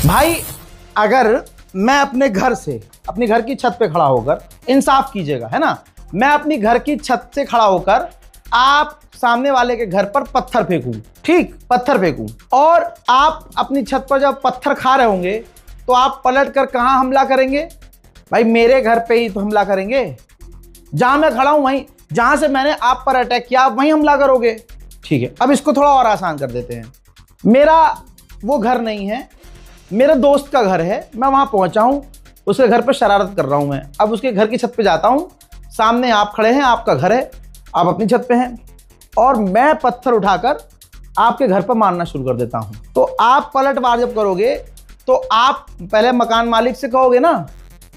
भाई अगर मैं अपने घर से, अपनी घर की छत पे खड़ा होकर, इंसाफ कीजिएगा, है ना, मैं अपनी घर की छत से खड़ा होकर आप सामने वाले के घर पर पत्थर फेंकूं, ठीक, पत्थर फेंकूं, और आप अपनी छत पर जब पत्थर खा रहे होंगे तो आप पलट कर कहां हमला करेंगे? भाई मेरे घर पे ही तो हमला करेंगे। जहां मैं खड़ा हूं वहीं, जहां से मैंने आप पर अटैक किया आप वहीं हमला करोगे। ठीक है, अब इसको थोड़ा और आसान कर देते हैं। मेरा वो घर नहीं है, मेरे दोस्त का घर है, मैं वहां पहुंचा हूं, उसके घर पर शरारत कर रहा हूं मैं। अब उसके घर की छत पे जाता हूं, सामने आप खड़े हैं, आपका घर है, आप अपनी छत पे हैं, और मैं पत्थर उठाकर आपके घर पर मारना शुरू कर देता हूं। तो आप पलटवार जब करोगे तो आप पहले मकान मालिक से कहोगे ना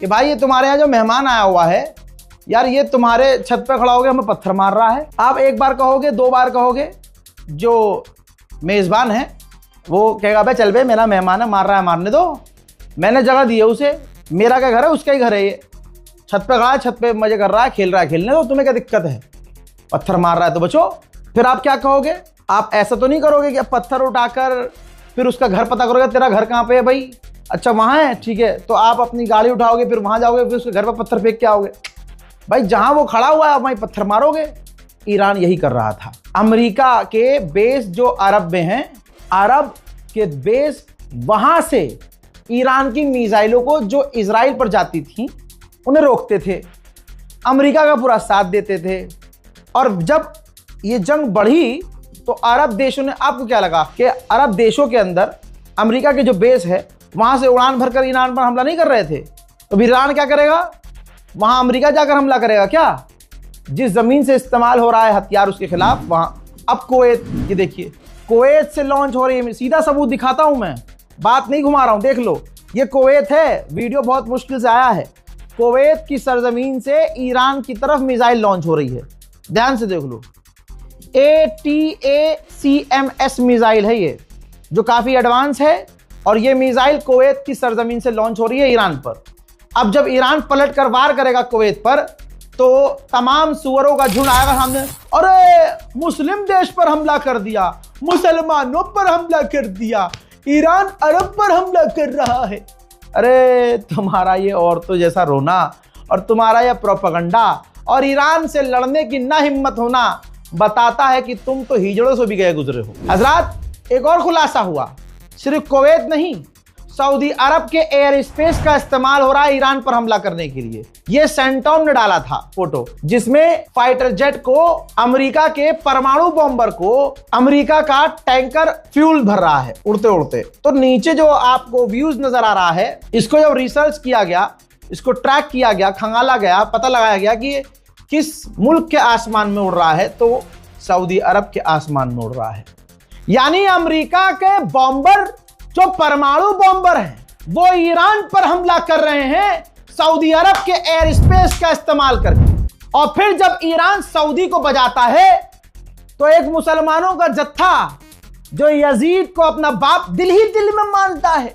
कि भाई ये तुम्हारे यहाँ जो मेहमान आया हुआ है यार, ये तुम्हारे छत पे खड़ा हो गया, हमें पत्थर मार रहा है। आप एक बार कहोगे, दो बार कहोगे, जो मेज़बान है वो कहेगा भाई चल बे, मेरा मेहमान है, मार रहा है, मारने दो, मैंने जगह दी है उसे, मेरा क्या घर है, उसका ही घर है, ये छत पे खड़ा है, छत पे मजे कर रहा है, खेल रहा है, खेलने दो, तुम्हें क्या दिक्कत है, पत्थर मार रहा है तो बचो। फिर आप क्या कहोगे? आप ऐसा तो नहीं करोगे कि अब पत्थर उठाकर फिर उसका घर पता करोगे, तेरा घर कहाँ पे है भाई, अच्छा वहाँ है, ठीक है, तो आप अपनी गाड़ी उठाओगे, फिर वहाँ जाओगे, फिर उसके घर पर पत्थर फेंक के आओगे। भाई जहाँ वो खड़ा हुआ है वहीं पत्थर मारोगे। ईरान यही कर रहा था। अमेरिका के बेस जो अरब में हैं, अरब के बेस, वहाँ से ईरान की मिसाइलों को जो इजराइल पर जाती थी उन्हें रोकते थे, अमेरिका का पूरा साथ देते थे। और जब ये जंग बढ़ी तो अरब देशों ने, आपको क्या लगा कि अरब देशों के अंदर अमेरिका के जो बेस है वहां से उड़ान भरकर ईरान पर हमला नहीं कर रहे थे? तो ईरान क्या करेगा? वहां अमेरिका जाकर हमला करेगा क्या? जिस जमीन से इस्तेमाल हो रहा है हथियार उसके खिलाफ वहां। अब कुवैत, ये देखिए, कुवैत से लॉन्च हो रही है, सीधा सबूत दिखाता हूं मैं, बात नहीं घुमा रहा हूं, देख लो, ये कुवैत है, वीडियो बहुत मुश्किल से आया है। कुवैत की सरजमीन से ईरान की तरफ मिसाइल लॉन्च हो रही है, ध्यान से देख लो। ATACMS मिसाइल है ये, जो काफी एडवांस है, और ये मिसाइल कुवैत की सरजमीन से लॉन्च हो रही है ईरान पर। अब जब ईरान पलट कर वार करेगा कुवैत पर तो तमाम सुअरों का झुंड आएगा सामने, अरे मुस्लिम देश पर हमला कर दिया, मुसलमानों पर हमला कर दिया, ईरान अरब पर हमला कर रहा है। अरे तुम्हारा ये औरतों जैसा रोना और तुम्हारा ये प्रोपेगेंडा और ईरान से लड़ने की ना हिम्मत होना बताता है कि तुम तो हिजड़ों से भी गए गुजरे हो। हजरात, एक और खुलासा हुआ, सिर्फ कुवैत नहीं, सऊदी अरब के एयर स्पेस का इस्तेमाल हो रहा है ईरान पर हमला करने के लिए। ये सेंटॉम ने डाला था फोटो, जिसमें फाइटर जेट को, अमेरिका के परमाणु बॉम्बर को, अमेरिका का टैंकर फ्यूल भर रहा है उड़ते उड़ते। तो नीचे जो आपको व्यूज नजर आ रहा है, इसको जब रिसर्च किया गया, इसको ट्रैक किया गया, खंगाला गया, पता लगाया गया कि किस मुल्क के आसमान में उड़ रहा है, तो सऊदी अरब के आसमान में उड़ रहा है। यानी अमेरिका के बॉम्बर, जो परमाणु बॉम्बर हैं, वो ईरान पर हमला कर रहे हैं सऊदी अरब के एयर स्पेस का इस्तेमाल करके। और फिर जब ईरान सऊदी को बजाता है तो एक मुसलमानों का जत्था जो यजीद को अपना बाप दिल ही दिल में मानता है,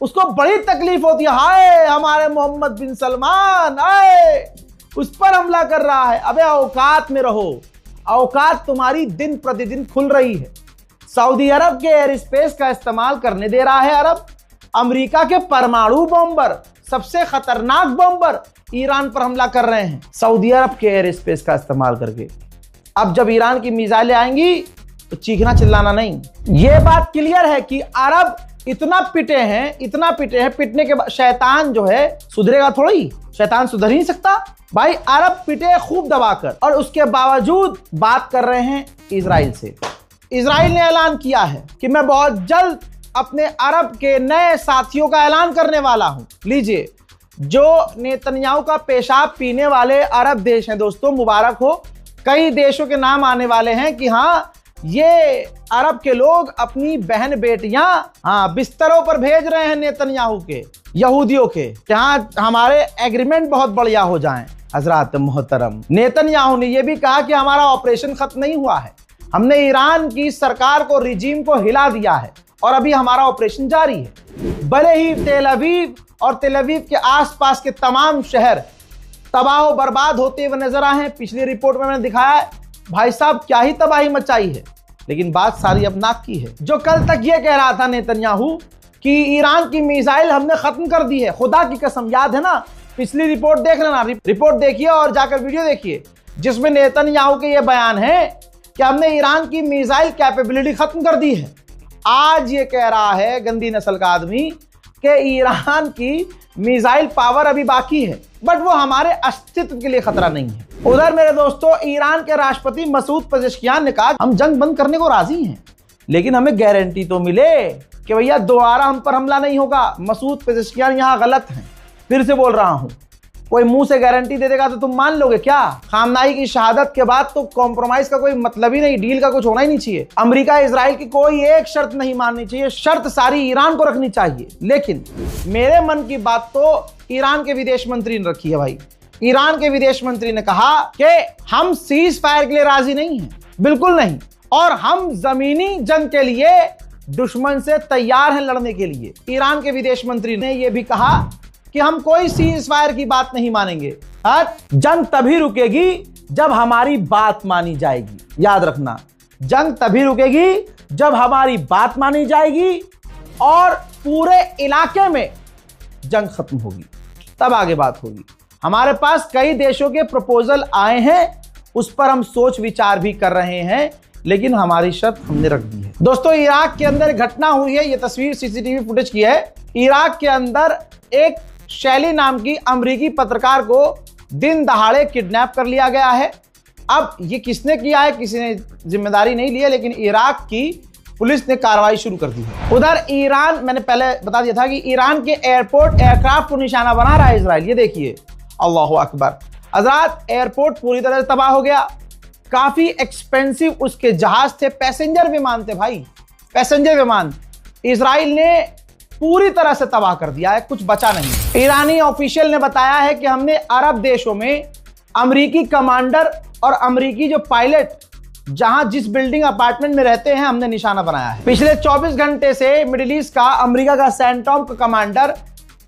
उसको बड़ी तकलीफ होती है, हाय हमारे मोहम्मद बिन सलमान आए, उस पर हमला कर रहा है। अबे औकात में रहो, औकात तुम्हारी दिन प्रतिदिन खुल रही है। सऊदी अरब के एयर स्पेस का इस्तेमाल करने दे रहा है अरब, अमेरिका के परमाणु बॉम्बर, सबसे खतरनाक बॉम्बर, ईरान पर हमला कर रहे हैं सऊदी अरब के एयर स्पेस का इस्तेमाल करके। अब जब ईरान की मिसाइलें आएंगी तो चीखना चिल्लाना नहीं। यह बात क्लियर है कि अरब इतना पिटे हैं, इतना पिटे हैं, पिटने के बाद शैतान जो है सुधरेगा थोड़ी, शैतान सुधर ही नहीं सकता। भाई अरब पिटे खूब दबाकर, और उसके बावजूद बात कर रहे हैं इजराइल से। इजराइल ने ऐलान किया है कि मैं बहुत जल्द अपने अरब के नए साथियों का ऐलान करने वाला हूं। लीजिए, जो नेतन्याहू का पेशाब पीने वाले अरब देश हैं दोस्तों, मुबारक हो, कई देशों के नाम आने वाले हैं कि हाँ, ये अरब के लोग अपनी बहन बेटियां बिस्तरों पर भेज रहे हैं नेतन्याहू के, यहूदियों के, जहां हमारे एग्रीमेंट बहुत बढ़िया हो जाएं। हजरात मोहतरम, नेतन्याहू ने यह भी कहा कि हमारा ऑपरेशन खत्म नहीं हुआ है, हमने ईरान की सरकार को, रिजीम को हिला दिया है, और अभी हमारा ऑपरेशन जारी है। भले ही तेल अवीव और तेल अवीव के आसपास के तमाम शहर तबाह व बर्बाद होते हुए नजर आए हैं, पिछली रिपोर्ट में मैंने दिखाया है भाई साहब क्या ही तबाही मचाई है, लेकिन बात सारी अब नाक की है। जो कल तक ये कह रहा था नेतन्याहू कि ईरान की मिसाइल हमने खत्म कर दी है। खुदा की कसम, याद है ना, पिछली रिपोर्ट देख लेना, रिपोर्ट देखिए और जाकर वीडियो देखिए, जिसमें नेतन्याहू के ये बयान है कि हमने ईरान की मिसाइल कैपेबिलिटी खत्म कर दी है। आज ये कह रहा है गंदी नस्ल का आदमी कि ईरान की मिसाइल पावर अभी बाकी है, बट वो हमारे अस्तित्व के लिए खतरा नहीं है। उधर मेरे दोस्तों, ईरान के राष्ट्रपति मसूद पेजेश्कियान ने कहा हम जंग बंद करने को राजी हैं, लेकिन हमें गारंटी तो मिले कि भैया दोबारा हम पर हमला नहीं होगा। मसूद पेजेश्कियान यहां गलत हैं, फिर से बोल रहा हूं। कोई मुंह से गारंटी दे देगा तो तुम मान लोगे क्या? खामनाई की शहादत के बाद तो कॉम्प्रोमाइज का कोई मतलब ही नहीं, डील का कुछ होना ही नहीं चाहिए। अमेरिका इजराइल की कोई एक शर्त नहीं माननी चाहिए, शर्त सारी ईरान को रखनी चाहिए। लेकिन मेरे मन की बात तो ईरान के विदेश मंत्री ने रखी है भाई। ईरान के विदेश मंत्री ने कहा कि हम सीज फायर के लिए राजी नहीं हैं, बिल्कुल नहीं, और हम जमीनी जंग के लिए दुश्मन से तैयार हैं लड़ने के लिए। ईरान के विदेश मंत्री ने यह भी कहा कि हम कोई सीज फायर की बात नहीं मानेंगे, जंग तभी रुकेगी जब हमारी बात मानी जाएगी। याद रखना, जंग तभी रुकेगी जब हमारी बात मानी जाएगी और पूरे इलाके में जंग खत्म होगी, तब आगे बात होगी। हमारे पास कई देशों के प्रपोजल आए हैं, उस पर हम सोच विचार भी कर रहे हैं, लेकिन हमारी शर्त हमने रख दी है। दोस्तों, इराक के अंदर घटना हुई है, यह तस्वीर सीसीटीवी फुटेज की है। इराक के अंदर एक शैली नाम की अमेरिकी पत्रकार को दिन दहाड़े किडनैप कर लिया गया है। अब ये किसने किया है, किसी ने जिम्मेदारी नहीं ली है, लेकिन इराक की पुलिस ने कार्रवाई शुरू कर दी है। उधर ईरान, मैंने पहले बता दिया था कि ईरान के एयरपोर्ट एयरक्राफ्ट को निशाना बना रहा है इजराइल। ये देखिए, अल्लाहु अकबर। हजरात, एयरपोर्ट पूरी तरह से तबाह हो गया। काफी एक्सपेंसिव उसके जहाज थे, पैसेंजर विमान थे भाई, पैसेंजर विमान। इजराइल ने पूरी तरह से तबाह कर दिया है, कुछ बचा नहीं। ईरानी ऑफिशियल ने बताया है कि हमने अरब देशों में अमेरिकी कमांडर और अमेरिकी जो पायलट जहां जिस बिल्डिंग अपार्टमेंट में रहते हैं, हमने निशाना बनाया है। पिछले 24 घंटे से मिडिल ईस्ट का अमेरिका का सेंटॉम का कमांडर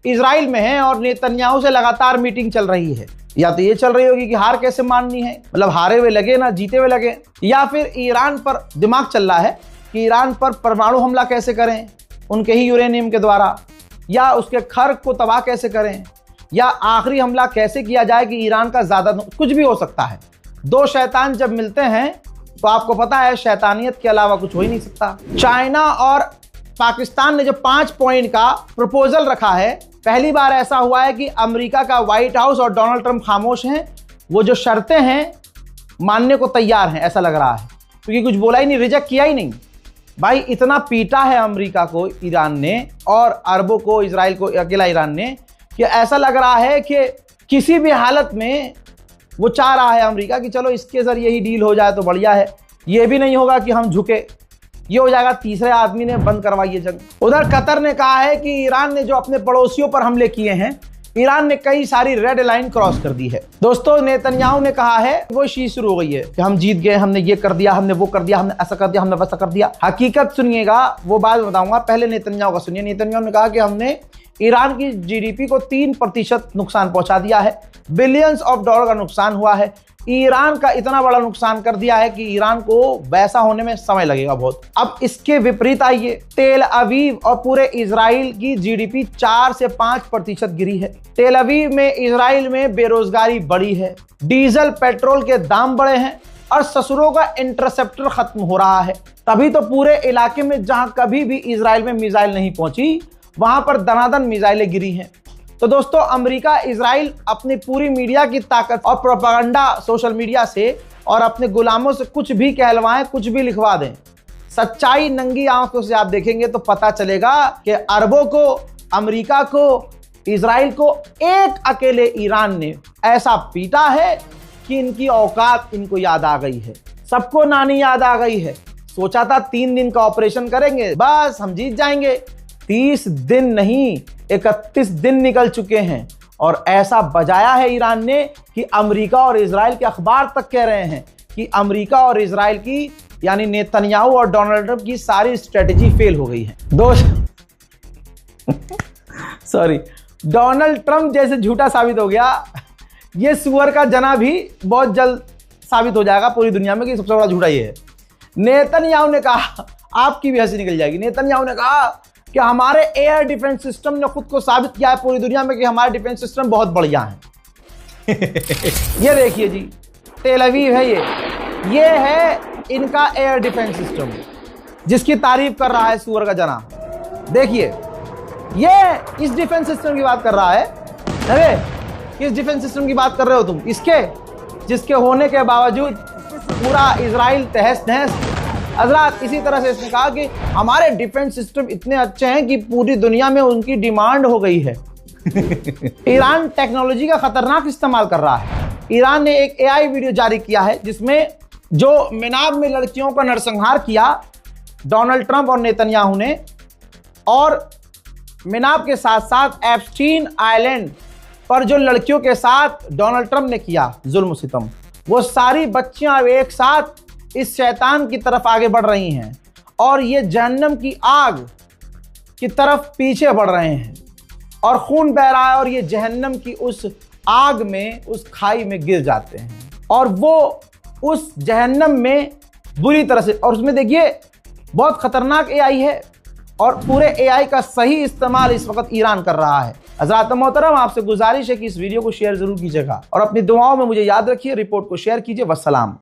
इजराइल में है और नेतन्याहू से लगातार मीटिंग चल रही है। या तो ये चल रही होगी कि हार कैसे माननी है, मतलब हारे हुए लगे ना जीते हुए लगे, या फिर ईरान पर दिमाग चल रहा है कि ईरान पर परमाणु हमला कैसे करें उनके ही यूरेनियम के द्वारा, या उसके खर्क को तबाह कैसे करें, या आखिरी हमला कैसे किया जाए कि ईरान का ज्यादा, कुछ भी हो सकता है। दो शैतान जब मिलते हैं तो आपको पता है शैतानियत के अलावा कुछ हो ही नहीं सकता। चाइना और पाकिस्तान ने जो 5 पॉइंट का प्रपोजल रखा है, पहली बार ऐसा हुआ है कि अमेरिका का व्हाइट हाउस और डोनाल्ड ट्रंप खामोश हैं। वो जो शर्तें हैं मानने को तैयार हैं, ऐसा लग रहा है, क्योंकि कुछ बोला ही नहीं, रिजेक्ट किया ही नहीं। भाई इतना पीटा है अमेरिका को ईरान ने और अरबों को, इजराइल को अकेला ईरान ने, कि ऐसा लग रहा है कि किसी भी हालत में वो चाह रहा है अमेरिका कि चलो इसके जरिए ही डील हो जाए तो बढ़िया है। ये भी नहीं होगा कि हम झुके, ये हो जाएगा तीसरे आदमी ने बंद करवाइए जंग। उधर कतर ने कहा है कि ईरान ने जो अपने पड़ोसियों पर हमले किए हैं, ईरान ने कई सारी रेड लाइन क्रॉस कर दी है। दोस्तों, नेतन्याहू ने कहा है वो चीज शुरू हो गई है कि हम जीत गए, हमने ये कर दिया, हमने वो कर दिया, हमने ऐसा कर दिया, हमने वैसा कर दिया। हकीकत सुनिएगा, वो बात बताऊंगा, पहले नेतन्याहू का सुनिए। नेतन्याहू ने कहा कि हमने ईरान की जीडीपी को 3% नुकसान पहुंचा दिया है, बिलियंस ऑफ डॉलर का नुकसान हुआ है। ईरान का इतना बड़ा नुकसान कर दिया है कि ईरान को वैसा होने में समय लगेगा बहुत। अब इसके विपरीत आइए, तेल अवीव और पूरे इजराइल की जीडीपी 4 से 5% गिरी है। तेल अवीव में, इजराइल में बेरोजगारी बढ़ी है, डीजल पेट्रोल के दाम बढ़े हैं और ससुरों का इंटरसेप्टर खत्म हो रहा है। तभी तो पूरे इलाके में जहां कभी भी इजराइल में मिसाइल नहीं पहुंची, वहां पर दनादन मिसाइलें गिरी हैं। तो दोस्तों, अमेरिका इजराइल अपनी पूरी मीडिया की ताकत और प्रोपेगेंडा सोशल मीडिया से और अपने गुलामों से कुछ भी कहलवाएं, कुछ भी लिखवा दें, सच्चाई नंगी आंखों से आप देखेंगे तो पता चलेगा कि अरबों को, अमेरिका को, इजराइल को एक अकेले ईरान ने ऐसा पीटा है कि इनकी औकात इनको याद आ गई है। सबको नानी याद आ गई है। सोचा था 3 दिन का ऑपरेशन करेंगे, बस हम जीत जाएंगे। 30 दिन नहीं, 31 दिन निकल चुके हैं और ऐसा बजाया है ईरान ने कि अमेरिका और इजराइल के अखबार तक कह रहे हैं कि अमेरिका और इजराइल की, यानी नेतन्याहू और डोनाल्ड ट्रंप की सारी स्ट्रेटेजी फेल हो गई है। डोनाल्ड ट्रंप जैसे झूठा साबित हो गया, ये सुअर का जना भी बहुत जल्द साबित हो जाएगा पूरी दुनिया में कि सबसे बड़ा झूठा ये है। नेतन्याहू ने कहा, आपकी भी हंसी निकल जाएगी, नेतन्याहू ने कहा कि हमारे एयर डिफेंस सिस्टम ने खुद को साबित किया है पूरी दुनिया में कि हमारे डिफेंस सिस्टम बहुत बढ़िया है। ये देखिए जी, तेल अवीव है ये है इनका एयर डिफेंस सिस्टम, जिसकी तारीफ कर रहा है सूअर का जना। देखिए, ये इस डिफेंस सिस्टम की बात कर रहा है। अरे किस डिफेंस सिस्टम की बात कर रहे हो तुम? इसके जिसके होने के बावजूद पूरा इजराइल तहस नहस। हजरात, इसी तरह से इसने कहा कि हमारे डिफेंस सिस्टम इतने अच्छे हैं कि पूरी दुनिया में उनकी डिमांड हो गई है। ईरान टेक्नोलॉजी का खतरनाक इस्तेमाल कर रहा है। ईरान ने एक एआई वीडियो जारी किया है जिसमें जो मिनाब में लड़कियों का नरसंहार किया डोनाल्ड ट्रंप और नेतन्याहू ने, और मिनाब के साथ साथ एप्स्टीन आइलैंड पर जो लड़कियों के साथ डोनाल्ड ट्रंप ने किया जुल्म सितम, वो सारी बच्चियां एक साथ इस शैतान की तरफ आगे बढ़ रही हैं और ये जहन्नम की आग की तरफ पीछे बढ़ रहे हैं और खून बह रहा है और ये जहन्नम की उस आग में, उस खाई में गिर जाते हैं और वो उस जहन्नम में बुरी तरह से। और उसमें देखिए बहुत खतरनाक एआई है और पूरे एआई का सही इस्तेमाल इस वक्त ईरान कर रहा है। हज़रात मोहतरम, आपसे गुजारिश है कि इस वीडियो को शेयर जरूर कीजिएगा और अपनी दुआओं में मुझे याद रखिए। रिपोर्ट को शेयर कीजिए। वस्सलाम।